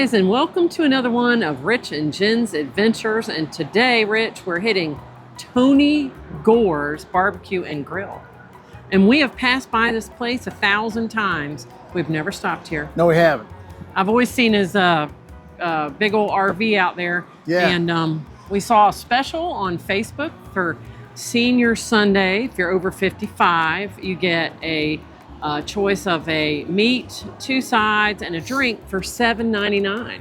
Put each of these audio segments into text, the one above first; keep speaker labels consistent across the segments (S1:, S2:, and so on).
S1: guys, and welcome to another one of Rich and Jen's Adventures. And today, Rich, we're hitting Tony Gores Barbecue and Grill. And we have passed by this place 1,000 times. We've never stopped here.
S2: No, we haven't.
S1: I've always seen his big old RV out there.
S2: Yeah.
S1: And we saw a special on Facebook for Senior Sunday. If you're over 55, you get a choice of a meat, 2 sides, and a drink for $7.99.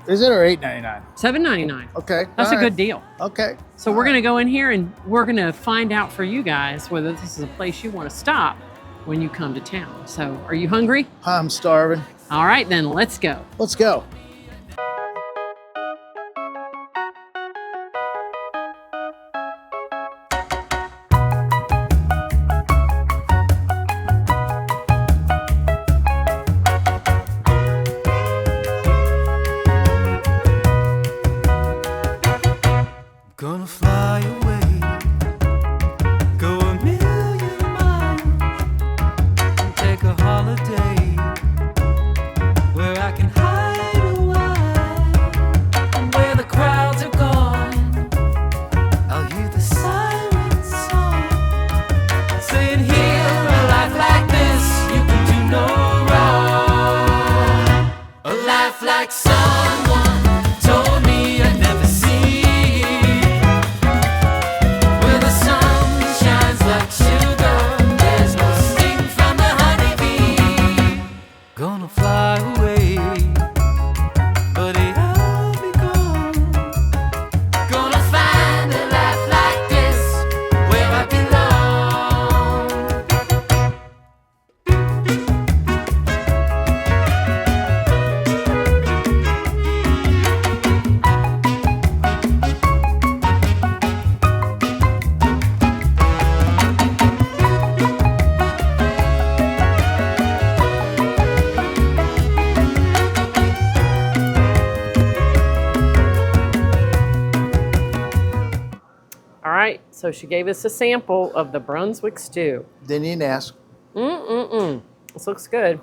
S2: Is it or $8.99?
S1: $7.99.
S2: Okay.
S1: That's a good deal.
S2: Okay.
S1: So we're going to go in here and we're going to find out for you guys whether this is a place you want to stop when you come to town. So are you hungry?
S2: I'm starving.
S1: All right, then let's go.
S2: Let's go.
S3: Gonna fly away, go a million miles, and take a holiday where I can hide a while, and where the crowds are gone. I'll hear the sirens song, saying, here, a life like this, you can do no wrong. A life like someone told me I'd never see. Gonna fly away, but I'll be gone. Gonna find a life like this where I belong.
S1: All right, so she gave us a sample of the Brunswick stew.
S2: Didn't even ask.
S1: This looks good.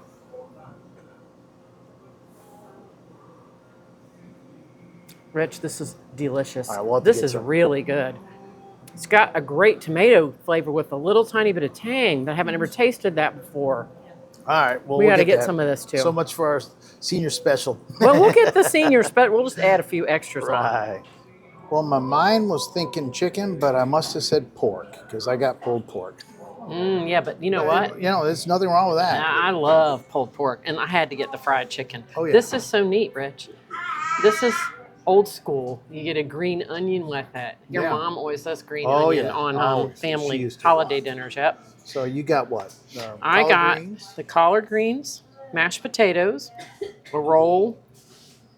S1: Rich, this is delicious.
S2: All right, we'll have to
S1: This
S2: get
S1: is
S2: some.
S1: really good. It's got a great tomato flavor with a little tiny bit of tang. I haven't ever tasted that before.
S2: All right. Well,
S1: We
S2: we'll
S1: gotta get
S2: that.
S1: some of this, too.
S2: So much for our senior special.
S1: Well, we'll get the senior special. We'll just add a few extras on.
S2: Right. Well, my mind was thinking chicken, but I must have said pork because I got pulled pork.
S1: Yeah, but you know what?
S2: You know, there's nothing wrong with that.
S1: I love pulled pork, and I had to get the fried chicken.
S2: Oh, yeah.
S1: This is so neat, Rich. This is old school. You get a green onion with it. Your
S2: Yeah.
S1: mom always does green
S2: Oh,
S1: onion
S2: yeah.
S1: on
S2: Oh, she
S1: family
S2: used to.
S1: holiday dinners. Yep.
S2: So you got what?
S1: I
S2: collard
S1: got
S2: greens?
S1: the collard greens, mashed potatoes, a roll,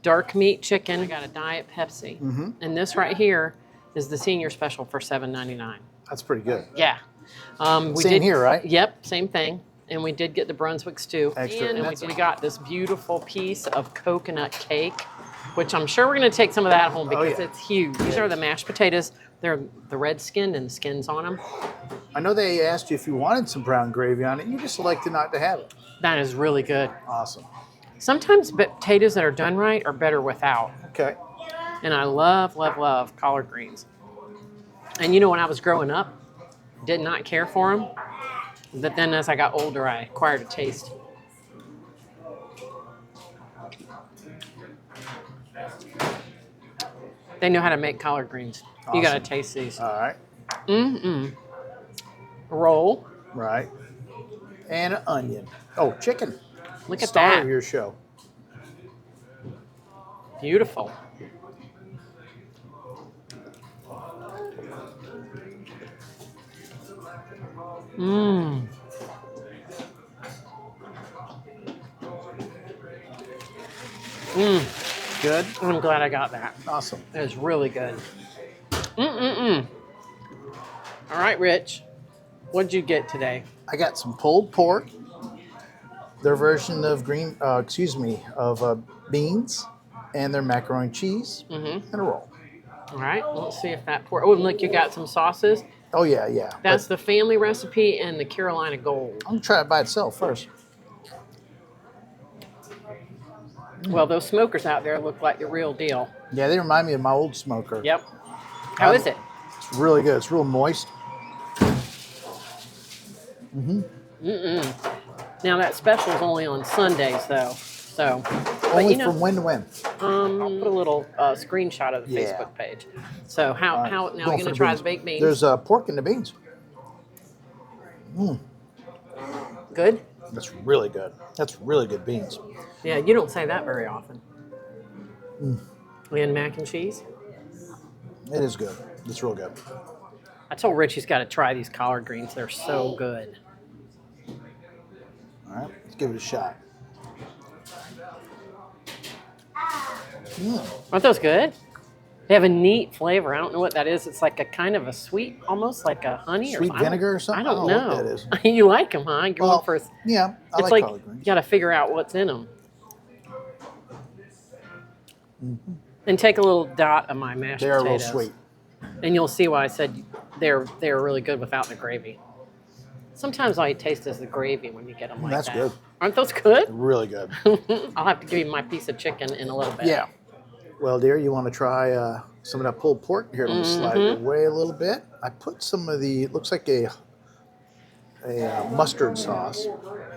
S1: dark meat chicken. I got a Diet Pepsi. And this right here is the senior special for $7.99.
S2: That's pretty good.
S1: Yeah.
S2: Same here, right?
S1: Yep, same thing. And we did get the Brunswick stew.
S2: Extra.
S1: And we got this beautiful piece of coconut cake, which I'm sure we're going to take some of that home because
S2: yeah.
S1: it's huge. These are the mashed potatoes. They're the red skinned and the skins on them.
S2: I know they asked you if you wanted some brown gravy on it. You just elected not to have it.
S1: That is really good.
S2: Awesome.
S1: Sometimes potatoes that are done right are better without.
S2: Okay.
S1: And I love, love, love collard greens. And you know, when I was growing up, did not care for them. But then as I got older, I acquired a taste. They know how to make collard greens. You got to
S2: Awesome.
S1: taste these.
S2: All right.
S1: Roll.
S2: Right. And an onion. Oh, chicken.
S1: Look at
S2: Star
S1: that.
S2: of your show.
S1: Beautiful.
S2: Good.
S1: I'm glad I got that.
S2: Awesome.
S1: It was really good. All right, Rich. What'd you get today?
S2: I got some pulled pork. Their version of beans, and their macaroni and cheese, and a roll.
S1: All right, let's see if that pork. Oh, look, you got some sauces.
S2: Oh yeah, yeah.
S1: That's the family recipe and the Carolina Gold.
S2: I'm gonna try it by itself first.
S1: Well, those smokers out there look like the real deal.
S2: Yeah, they remind me of my old smoker.
S1: Yep. How is it?
S2: It's really good. It's real moist.
S1: Now that special is only on Sundays though. So, but
S2: Only
S1: you know,
S2: from when to when?
S1: I'll put a little screenshot of the
S2: Yeah.
S1: Facebook page. So how now
S2: Going
S1: you're
S2: for
S1: gonna
S2: the
S1: try
S2: beans.
S1: the baked beans?
S2: There's pork in the beans.
S1: Good.
S2: That's really good. That's really good beans.
S1: Yeah, you don't say that very often. And mac and cheese.
S2: It is good. It's real good.
S1: I told Rich he's got to try these collard greens. They're so good.
S2: All right, let's give it a shot.
S1: Aren't those good? They have a neat flavor. I don't know what that is. It's like a kind of a sweet, almost like a honey
S2: Sweet
S1: or
S2: vinegar or something?
S1: I don't
S2: I don't
S1: know.
S2: know what that is.
S1: You like them, huh? You're going for.
S2: Yeah, I
S1: It's
S2: like
S1: like
S2: collard greens.
S1: you got to figure out what's in them. And take a little dot of my mashed
S2: They are
S1: potatoes.
S2: real sweet.
S1: And you'll see why I said they're really good without the gravy. Sometimes all you taste is the gravy when you get them like
S2: That's
S1: that.
S2: good.
S1: Aren't those good?
S2: Really good.
S1: I'll have to give you my piece of chicken in a little bit.
S2: Yeah. Well, dear, you want to try some of that pulled pork? Here, let me slide it away a little bit. I put some of the, it looks like a mustard sauce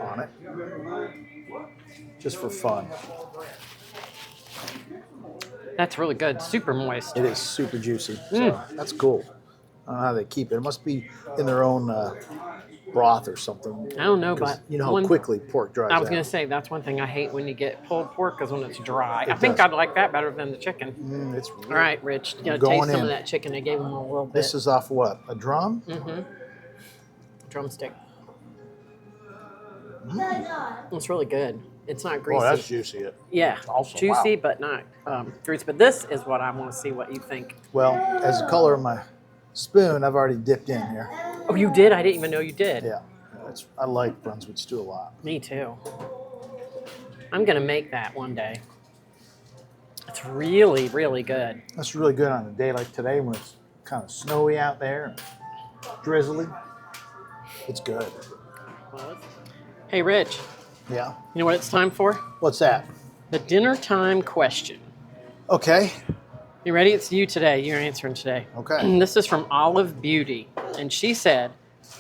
S2: on it, just for fun.
S1: That's really good. Super moist.
S2: It is super juicy. So that's cool. I don't know how they keep it. It must be in their own broth or something.
S1: I don't know,
S2: 'Cause
S1: but
S2: you know how quickly pork dries
S1: I was
S2: out.
S1: going to say that's one thing I hate when you get pulled pork is when it's dry. I
S2: It
S1: think
S2: does.
S1: I'd like that better than the chicken.
S2: It's
S1: All right, Rich, you got to
S2: Going
S1: taste some
S2: in.
S1: of that chicken. I gave him a little bit.
S2: This is off what? A drum?
S1: Drumstick. It's really good. It's not greasy.
S2: Oh, that's juicy.
S1: Yeah,
S2: Also,
S1: juicy,
S2: wow.
S1: but not greasy. But this is what I want to see what you think.
S2: Well, as the color of my spoon, I've already dipped in here.
S1: Oh, you did? I didn't even know you did.
S2: Yeah, I like Brunswick stew a lot.
S1: Me too. I'm going to make that one day. It's really, really good.
S2: That's really good on a day like today when it's kind of snowy out there and drizzly. It's good.
S1: Hey, Rich,
S2: Yeah.
S1: you know what it's time for?
S2: What's that?
S1: The dinner time question.
S2: Okay.
S1: You ready? It's you today. You're answering today.
S2: Okay.
S1: This is from Olive Beauty. And she said,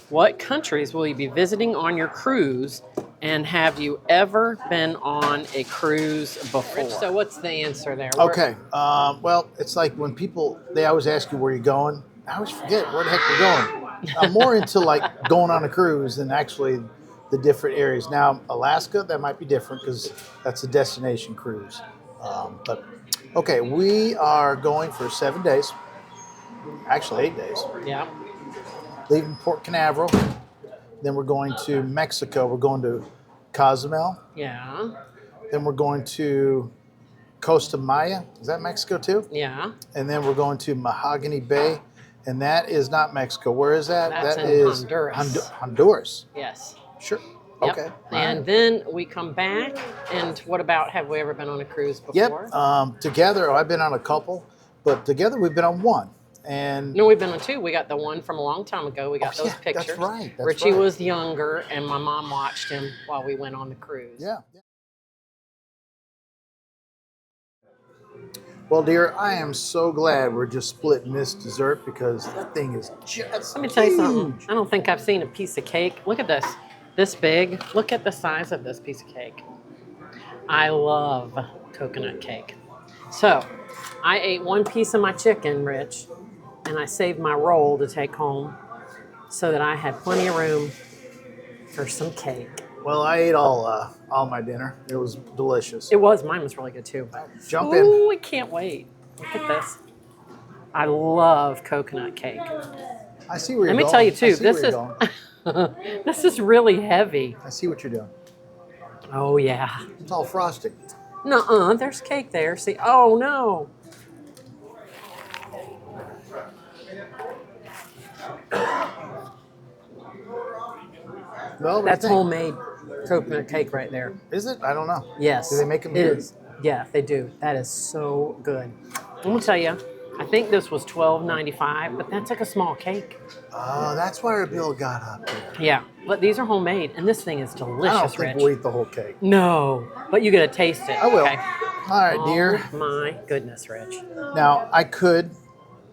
S1: what countries will you be visiting on your cruise? And have you ever been on a cruise before? So what's the answer there?
S2: Okay. Well, it's like when people, they always ask you where you're going. I always forget where the heck you're going. I'm more into like going on a cruise than actually the different areas. Now, Alaska, that might be different because that's a destination cruise. But okay, we are going for 7 days. Actually, 8 days.
S1: Yeah.
S2: Leaving Port Canaveral. Then we're going to Mexico. We're going to Cozumel.
S1: Yeah.
S2: Then we're going to Costa Maya. Is that Mexico too?
S1: Yeah.
S2: And then we're going to Mahogany Bay. And that is not Mexico. Where is that?
S1: That's
S2: That
S1: in
S2: is
S1: Honduras.
S2: Honduras.
S1: Yes.
S2: Sure.
S1: Yep.
S2: Okay.
S1: And then we come back. And what about, have we ever been on a cruise
S2: Yep.
S1: before?
S2: Together, I've been on a couple, but together we've been on one. And
S1: No, we've been on two. We got the one from a long time ago. We got those
S2: yeah,
S1: pictures.
S2: that's right, that's
S1: Richie
S2: right.
S1: was younger, and my mom watched him while we went on the cruise.
S2: yeah. Well, dear, I am so glad we're just splitting this dessert because that thing is just
S1: Let me tell you something.
S2: huge.
S1: I don't think I've seen a piece of cake. Look at this. This big. Look at the size of this piece of cake. I love coconut cake. So, I ate one piece of my chicken, Rich, and I saved my roll to take home so that I had plenty of room for some cake.
S2: Well, I ate all my dinner. It was delicious.
S1: It was. Mine was really good, too.
S2: Jump in.
S1: Ooh, I can't wait. Look at this. I love coconut cake.
S2: I see where you're
S1: Let me
S2: going.
S1: tell you,
S2: I
S1: too,
S2: see where
S1: this
S2: you're
S1: is
S2: going.
S1: this is really heavy.
S2: I see what you're doing.
S1: Oh, yeah.
S2: It's all frosting.
S1: Nuh-uh, there's cake there. See, oh, no.
S2: Well, what do you
S1: That's
S2: think?
S1: homemade coconut cake right there.
S2: Is it? I don't know.
S1: Yes.
S2: Do they make them
S1: It
S2: here?
S1: is. Yeah, they do. That is so good. I'm going to tell you, I think this was $12.95, but that's like a small cake.
S2: Oh, that's why our bill got up there.
S1: Yeah, but these are homemade, and this thing is delicious,
S2: I don't think
S1: Rich.
S2: we'll eat the whole cake.
S1: No, but you get to taste it.
S2: I will.
S1: Okay?
S2: All right, dear.
S1: Oh my goodness, Rich.
S2: Now, I could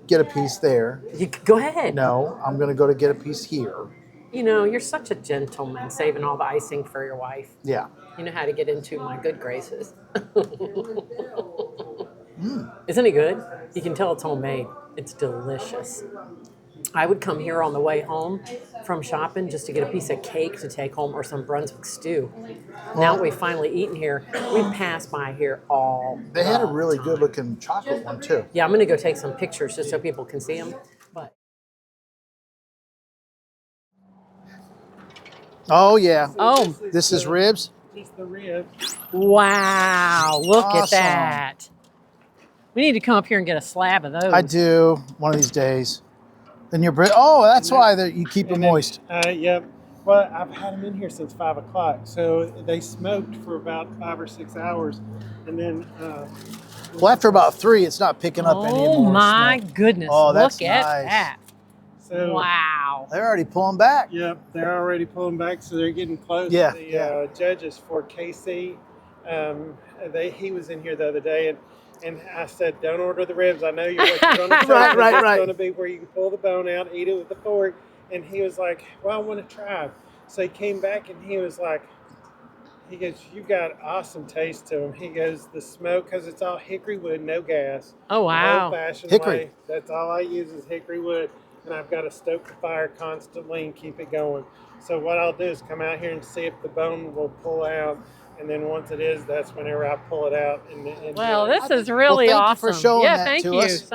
S2: get a piece there.
S1: You go ahead.
S2: No, I'm going to go to get a piece here.
S1: You know, you're such a gentleman, saving all the icing for your wife.
S2: Yeah.
S1: You know how to get into my good graces. Isn't it good? You can tell it's homemade. It's delicious. I would come here on the way home from shopping just to get a piece of cake to take home or some Brunswick stew. Now that we've finally eaten here, we pass by here all
S2: They had a
S1: the
S2: really
S1: time.
S2: good looking chocolate one, too.
S1: Yeah, I'm going to go take some pictures just so people can see them. But
S2: Oh, yeah.
S1: oh,
S2: This is ribs?
S4: Just the rib.
S1: wow. Look at
S2: Awesome.
S1: that. We need to come up here and get a slab of those.
S2: I do, one of these days. Then your bread. Oh, that's why you keep them
S4: And then,
S2: moist.
S4: Yep. Well, I've had them in here since 5 o'clock, so they smoked for about 5 or 6 hours, and then.
S2: Well, after about 3, it's not picking up any
S1: Oh
S2: more
S1: my
S2: smoke.
S1: goodness.
S2: Oh, that's
S1: Look at
S2: nice.
S1: that.
S4: So,
S1: Wow.
S2: They're already pulling back.
S4: Yep, they're already pulling back, so they're getting close.
S2: Yeah,
S4: The
S2: yeah.
S4: judges for KC, he was in here the other day, and I said, "Don't order the ribs. I know what you're going to say.
S2: Right.
S4: It's going to be where you can pull the bone out, eat it with a fork." And he was like, "Well, I want to try." So he came back and he was like, he goes, "You got awesome taste to them." He goes, "The smoke, because it's all hickory wood, no gas.
S1: Oh, wow.
S4: Old-fashioned
S2: Hickory.
S4: way. That's all I use is hickory wood, and I've got to stoke the fire constantly and keep it going. So what I'll do is come out here and see if the bone will pull out, and then once it is, that's whenever I pull it out." And
S1: Well, this is really
S2: Well, thank you
S1: awesome.
S2: for showing
S1: yeah,
S2: that
S1: thank
S2: to
S1: you.
S2: us.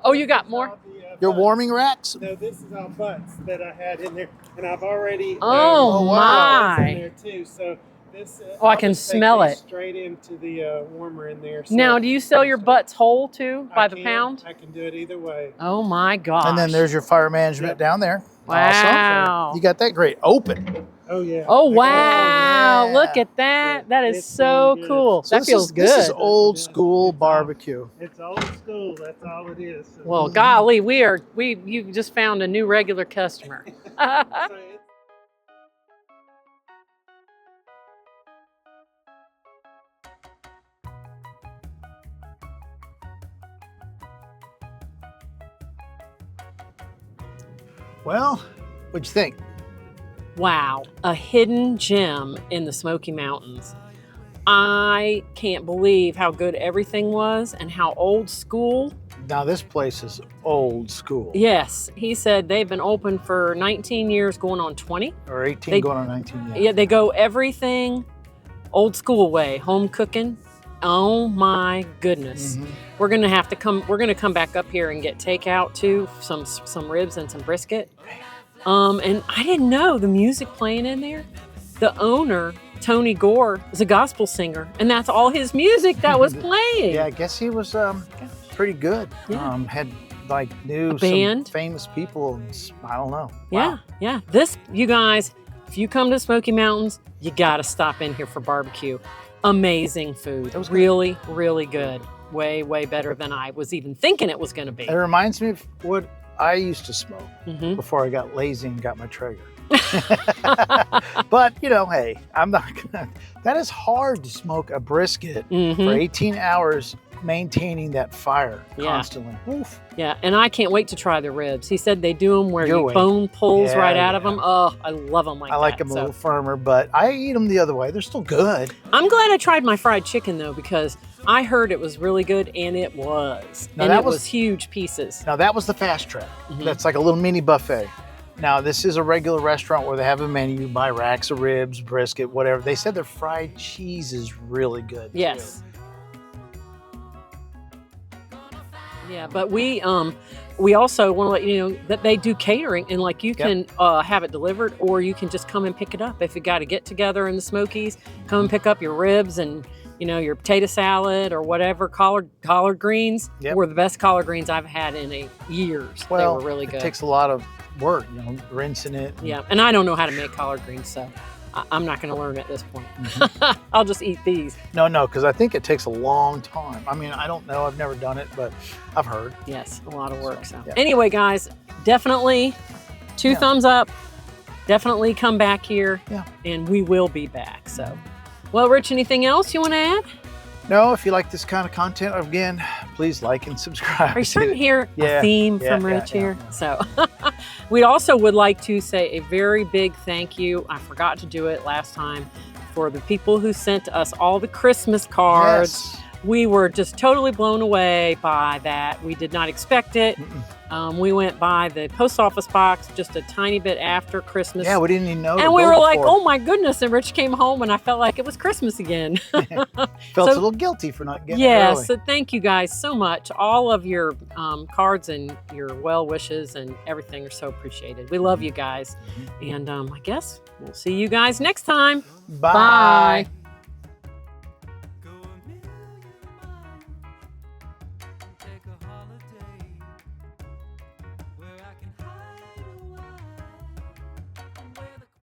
S1: Oh, you got more?
S2: Your warming racks?
S4: No, this is all butts that I had in there, and I've already
S1: Oh,
S2: wow.
S4: in
S1: my.
S4: there too. So this.
S1: Oh, I
S4: I'll
S1: can
S4: just take
S1: smell
S4: these
S1: it.
S4: straight into the warmer in there. So
S1: Now, do you sell your butts whole too, by
S4: I
S1: the
S4: can-
S1: pound?
S4: I can do it either way.
S1: Oh my gosh.
S2: And then there's your fire management
S4: Yep.
S2: down there.
S1: Wow.
S2: Awesome. You got that great open.
S4: Oh yeah.
S1: Oh
S4: I got-
S1: wow!
S2: yeah.
S1: Look at that. That is
S4: It's
S1: so
S4: really good.
S1: cool.
S2: So
S1: That
S2: this
S1: feels
S2: is,
S1: good.
S2: This is old
S4: Yeah.
S2: school
S4: It's
S2: barbecue.
S4: It's old school. That's all it is. So,
S1: Well, golly, you just found a new regular customer.
S4: so it's-
S2: Well, what'd you think?
S1: Wow, a hidden gem in the Smoky Mountains. I can't believe how good everything was and how old school.
S2: Now this place is old school.
S1: Yes, he said they've been open for 19 years, going on 20.
S2: Or 18
S1: They-
S2: going on 19. Yeah.
S1: Yeah, they go everything old school way, home cooking. Oh my goodness.
S2: Mhm.
S1: We're gonna come back up here and get takeout too, some ribs and some brisket. And I didn't know the music playing in there. The owner, Tony Gore, is a gospel singer, and that's all his music that was playing.
S2: Yeah, I guess he was pretty good.
S1: Yeah.
S2: Had like knew
S1: band.
S2: some famous people. And I don't know.
S1: Yeah,
S2: Wow.
S1: yeah. This, you guys, if you come to Smoky Mountains, you gotta stop in here for barbecue. Amazing food.
S2: was good.
S1: Really, really good. Way, way better than I was even thinking it was gonna be.
S2: It reminds me of what I used to smoke
S1: Mhm.
S2: before I got lazy and got my Traeger. But hey, I'm not gonna. That is hard to smoke a brisket for
S1: Mhm.
S2: 18 hours, maintaining that fire
S1: Yeah.
S2: constantly. Oof.
S1: Yeah, and I can't wait to try the ribs. He said they do them where
S2: Your
S1: your
S2: way.
S1: bone pulls
S2: Yeah,
S1: right out of
S2: yeah.
S1: them. Oh, I love them like
S2: I like
S1: that.
S2: them a
S1: So,
S2: little firmer, but I eat them the other way. They're still good.
S1: I'm glad I tried my fried chicken though, because I heard it was really good, and it was.
S2: Now,
S1: and
S2: that
S1: it was
S2: was-
S1: huge pieces.
S2: Now that was the fast track.
S1: Mhm.
S2: That's like a little mini buffet. Now this is a regular restaurant where they have a menu, you buy racks of ribs, brisket, whatever. They said their fried cheese is really good. too.
S1: Yes. Yeah, but we also want to let you know that they do catering, and like you can have it delivered, or you can just come and pick it up. If you got to get together in the Smokies, come and pick up your ribs and your potato salad or whatever. Collard greens
S2: Yep.
S1: were the best collard greens I've had in years.
S2: Well,
S1: they were really good.
S2: It takes a lot of work, rinsing it.
S1: Yeah, and I don't know how to make collard greens, so I'm not going to learn at this point.
S2: Mm-hmm.
S1: I'll just eat these.
S2: No, because I think it takes a long time. I mean, I don't know. I've never done it, but I've heard.
S1: Yes, a lot of work. So,
S2: yeah.
S1: Anyway, guys, definitely 2 thumbs up. Definitely come back here,
S2: Yeah.
S1: and we will be back. So, well, Rich, anything else you want to add?
S2: No, if you like this kind of content, again, please like and subscribe.
S1: Are you starting to hear
S2: Yeah,
S1: a theme
S2: yeah,
S1: from
S2: yeah,
S1: Rich
S2: yeah.
S1: here? So we also would like to say a very big thank you. I forgot to do it last time, for the people who sent us all the Christmas cards.
S2: Yes.
S1: We were just totally blown away by that. We did not expect it. We went by the post office box just a tiny bit after Christmas.
S2: Yeah, we didn't even know. to
S1: and we
S2: go
S1: were like,
S2: before.
S1: oh my goodness. And Rich came home and I felt like it was Christmas again.
S2: Felt
S1: so-
S2: a little guilty for not getting it
S1: Yeah,
S2: early.
S1: so thank you guys so much. All of your cards and your well wishes and everything are so appreciated. We love you guys. And I guess we'll see you guys next time.
S2: Bye.
S1: Bye.